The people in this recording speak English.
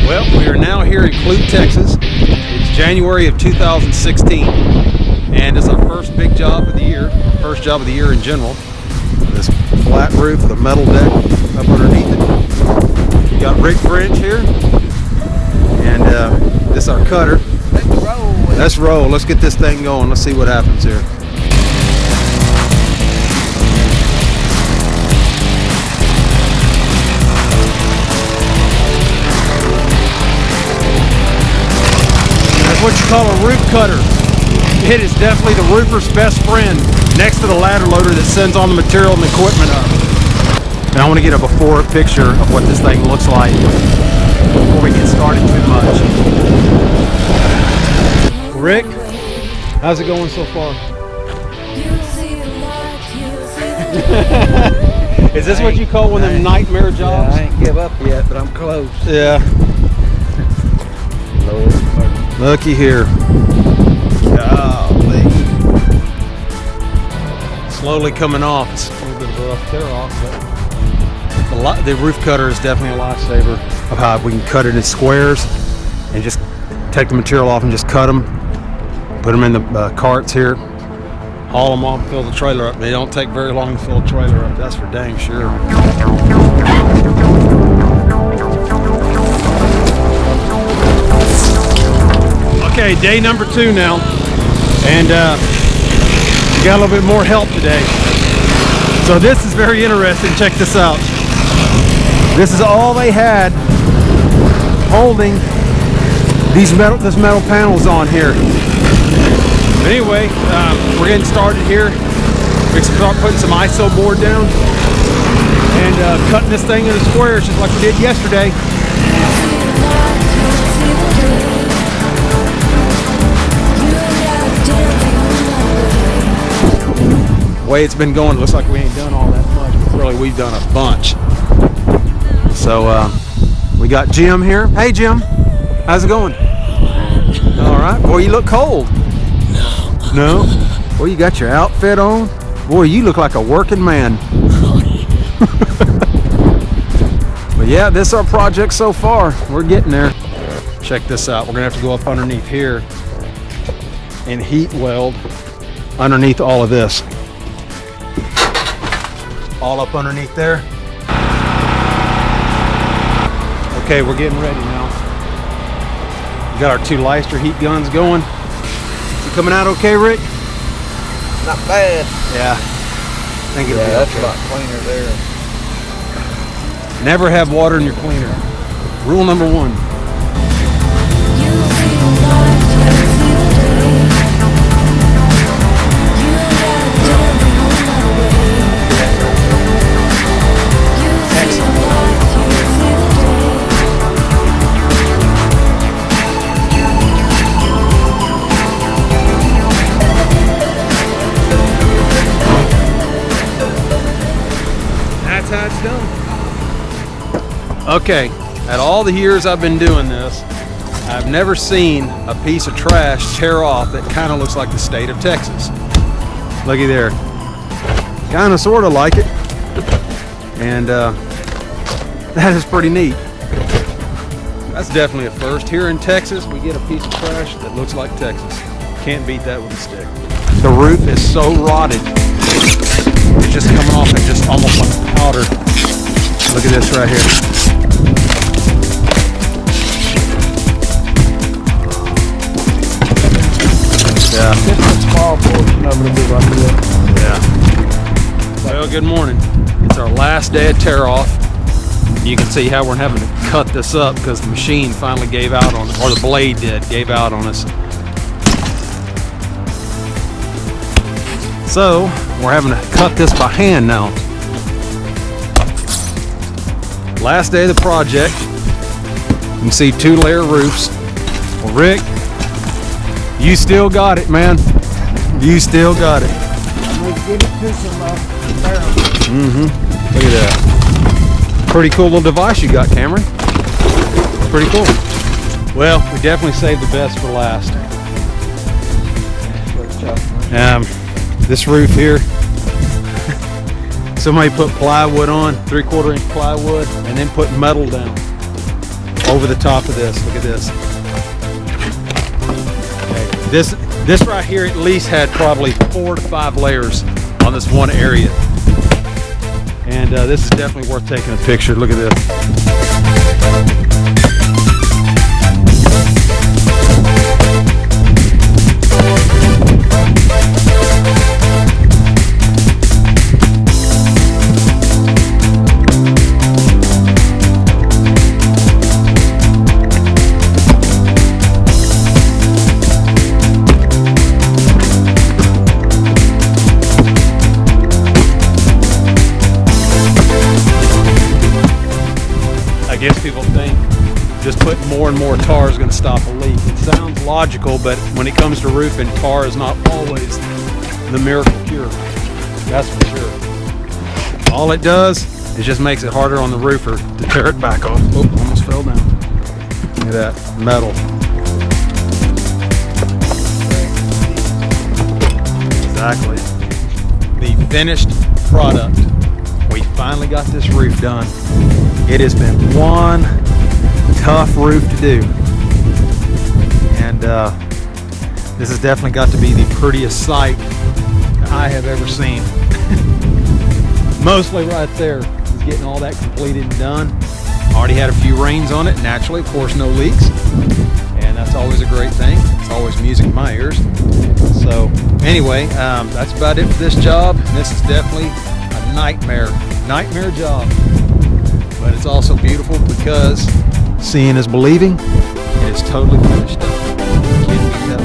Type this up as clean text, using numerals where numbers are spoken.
Well, we are now here in Clute, Texas. It's January of 2016, and it's our first big job of the year, first job of the year in general. This flat roof with a metal deck up underneath it. We got Rick French here, and this is our cutter. Let's roll. Let's roll. Let's get this thing going. Let's see what happens here. What you call a roof cutter. It is definitely the roofer's best friend next to the ladder loader that sends all the material and equipment up. And I want to get a before picture of what this thing looks like before we get started too much. Rick, how's it going so far? Is this what you call one of them nightmare jobs? I ain't give up yet, but I'm close. Yeah. Lord. Looky here. Golly. Slowly coming off. It's a little bit of a rough tear off, but the roof cutter is definitely a lifesaver of how we can cut it in squares and just take the material off and just cut them, put them in the carts here, haul them off, fill the trailer up. They don't take very long to fill a trailer up, that's for dang sure. Okay, day number 2 now, and we got a little bit more help today. So this is very interesting. Check this out. This is all they had holding this metal panels on here. But anyway, we're getting started here. We can start putting some ISO board down and cutting this thing into squares just like we did yesterday. The way it's been going, it looks like we ain't done all that much, but really we've done a bunch. So we got Jim here. Hey Jim, how's it going? All right. Boy, you look cold. No? Boy, you got your outfit on. Boy, you look like a working man. But yeah, this is our project so far. We're getting there. Check this out. We're gonna have to go up underneath here and heat weld underneath all of this. All up underneath there. Okay, we're getting ready now. We got our 2 Leicester heat guns going. You coming out okay, Rick? Not bad. Yeah. I think it'll be That's okay. a lot cleaner there. Never have water in your cleaner. Rule number 1. That's how it's done. Okay, at all the years I've been doing this, I've never seen a piece of trash tear off that kind of looks like the state of Texas. Looky there. Kind of sort of like it. And that is pretty neat. That's definitely a first. Here in Texas, we get a piece of trash that looks like Texas. Can't beat that with a stick. The roof is so rotted. It's just coming off and just almost like powder. Look at this right here. Yeah. Just a small portion of it will be right there. Yeah. Well, good morning. It's our last day of tear off. You can see how we're having to cut this up because the machine finally gave out on it, or the blade gave out on us. So we're having to cut this by hand now. Last day of the project. You can see 2-layer roofs. Well, Rick, you still got it, man. You still got it. I'm going to give it to some barrels. Mm-hmm. Look at that. Pretty cool little device you got, Cameron. Pretty cool. Well, we definitely saved the best for last. This roof here, somebody put plywood on, 3/4 inch plywood, and then put metal down. over the top of this. Look at this. Okay. This right here at least had probably 4 to 5 layers on this one area. And this is definitely worth taking a picture. Look at this. I guess people think just putting more and more tar is going to stop a leak. It sounds logical, but when it comes to roofing, tar is not always the miracle cure. That's for sure. All it does is just makes it harder on the roofer to tear it back off. Oh, almost fell down. Look at that metal. Exactly. The finished product. We finally got this roof done. It has been one tough roof to do, and this has definitely got to be the prettiest sight I have ever seen. Mostly right there is getting all that completed and done. Already had a few rains on it, naturally, of course, no leaks, and that's always a great thing. It's always music in my ears. So anyway, that's about it for this job. This is definitely a nightmare job. But it's also beautiful because seeing is believing. It is totally finished up. Can't beat that.